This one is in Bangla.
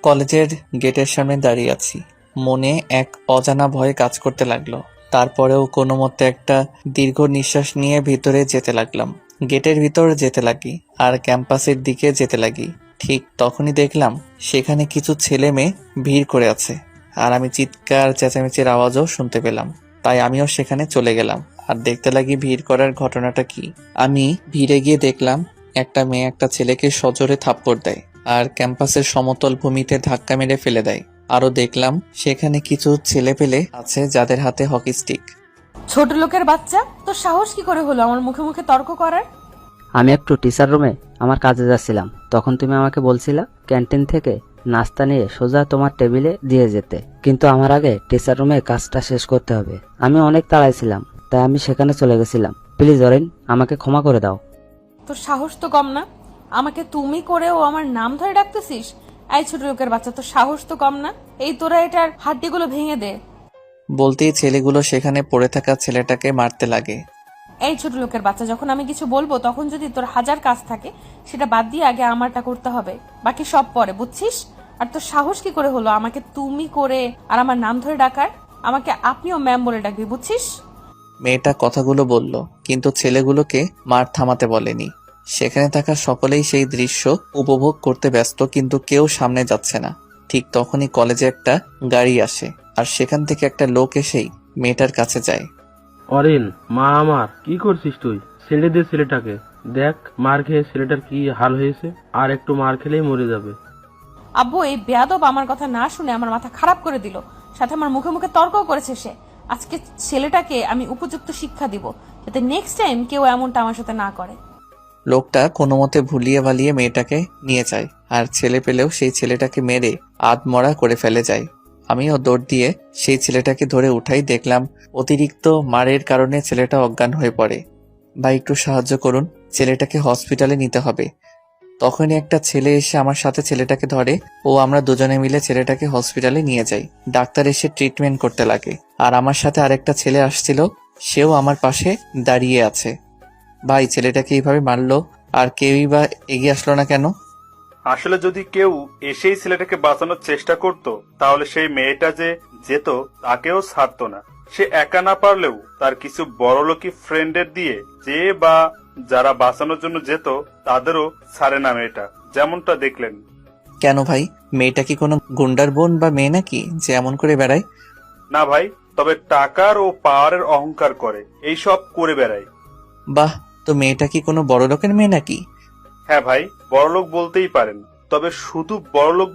কলেজের গেটের সামনে দাঁড়িয়ে আছি। মনে এক অজানা ভয় কাজ করতে লাগলো। তারপরেও কোনো মতে একটা দীর্ঘ নিঃশ্বাস নিয়ে ভিতরে যেতে লাগলাম। গেটের ভিতর যেতে লাগি আর ক্যাম্পাসের দিকে যেতে লাগি। ঠিক তখনই দেখলাম সেখানে কিছু ছেলে মেয়ে ভিড় করে আছে, আর আমি চিৎকার চেঁচামেচির আওয়াজও শুনতে পেলাম। তাই আমিও সেখানে চলে গেলাম আর দেখতে লাগি ভিড় করার ঘটনাটা কি। আমি ভিড়ে গিয়ে দেখলাম একটা মেয়ে একটা ছেলেকে সজোরে থাপ্পড় দেয় আর ক্যাম্পাসের সমতল ভূমিতে ধাক্কা মেরে ফেলে দেয়। আরো দেখলাম সেখানে কিছু ছেলে পেলে আছে যাদের হাতে হকি স্টিক। ছোট লোকের বাচ্চা, তোর সাহস কি করে হলো আমার মুখে মুখে তর্ক করার? আমি একটু টিচার রুমে আমার কাজে যাচ্ছিলাম, তখন তুমি আমাকে বলছিলা ক্যান্টিন থেকে নাস্তা নিয়ে সোজা তোমার টেবিলে দিয়ে যেতে, কিন্তু আমার আগে টিচার রুমে কাজটা শেষ করতে হবে। আমি অনেক তাড়ায় ছিলাম, তাই আমি সেখানে চলে গেছিলাম। প্লিজ অরিন, আমাকে ক্ষমা করে দাও। তোর সাহস তো কম না, আমাকে তুমি করেও আমার নাম ধরে ডাকতেছিস? এই ছোট লোকের বাচ্চা, তোর সাহস তো কম না। এই তোরা এটার হাড্ডিগুলো ভেঙে দে। বলতেই ছেলেগুলো সেখানে পড়ে থাকা ছেলেটাকে মারতে লাগে। এই ছোট লোকের বাচ্চা, যখন আমি কিছু বলবো তখন যদি তোর হাজার কাজ থাকে সেটা বাদ দিয়ে আগে আমারটা করতে হবে, বাকি সব পরে, বুঝছিস? আর তোর সাহস কি করে হলো আমাকে তুমি করে আর আমার নাম ধরে ডাকার? আমাকে আপনিও ম্যাম বলে ডাকবি, বুঝছিস? মেয়েটা কথাগুলো বলল, কিন্তু ছেলেগুলোকে মার থামাতে বলেনি। সেখানে থাকা সকলেই সেই দৃশ্য উপভোগ করতে ব্যস্ত, কিন্তু কেউ সামনে যাচ্ছে না। ঠিক তখনই কলেজে একটা গাড়ি আসে আর সেখান থেকে একটা লোক এসেই মেয়েটার কাছে যায়। অরিন, মা আমার, কি করছিস তুই? ছেড়ে দে ছেলেটাকে। দেখ মার খেয়ে ছেলেটার কি হাল হয়েছে, আর একটু মার খেলেই মরে যাবে। আব্বু, এই বেয়াদব আমার কথা না শুনে আমার মাথা খারাপ করে দিল, সাথে আমার মুখে মুখে তর্কও করেছে সে। আজকে ছেলেটাকে আমি উপযুক্ত শিক্ষা দিব, যাতে নেক্সট টাইম কেউ এমনটা আমার সাথে না করে। লোকটা কোনো মতে ভুলিয়ে ভালিয়ে মেয়েটাকে নিয়ে যায়, আর ছেলে পেলেও সেই ছেলেটাকে মেরে আধমরা করে ফেলে যায়। আমিও দৌড় দিয়ে সেই ছেলেটাকে ধরে উঠাই, দেখলাম অতিরিক্ত মারের কারণে ছেলেটা অজ্ঞান হয়ে পড়ে। ভাই, একটু সাহায্য করুন, ছেলেটাকে হসপিটালে নিতে হবে। তখনই একটা ছেলে এসে আমার সাথে ছেলেটাকে ধরে ও আমরা দুজনে মিলে ছেলেটাকে হসপিটালে নিয়ে যাই। ডাক্তার এসে ট্রিটমেন্ট করতে লাগে, আর আমার সাথে আরেকটা ছেলে আসছিল, সেও আমার পাশে দাঁড়িয়ে আছে। ভাই, ছেলেটাকে এইভাবে মারলো আর কেউই বা এগিয়ে আসলো না কেন? আসলে যদি কেউ এসেই ছেলেটাকে বাঁচানোর চেষ্টা করত, তাহলে সেই মেয়েটা যে যেত তাকেও ছাড়তো না। সে একা না পারলেও তার কিছু বড়লোকি ফ্রেন্ডের দিয়ে যে বা যারা বাঁচানোর জন্য যেত তাদেরও ছাড়ে না মেয়েটা, যেমনটা দেখলেন। কেন ভাই, মেয়েটা কি কোনো গুন্ডার বোন বা মেয়ে নাকি যে এমন করে বেড়ায়? না ভাই, তবে টাকার ও পাওয়ারের অহংকার করে, এইসব করে বেড়ায়। বাহ, তো মেয়েটা কি কোনো বড় লোকের মেয়ে নাকি? হ্যাঁ ভাই, বড়লোক বলতেই পারেন, তবে শুধু বড়লোক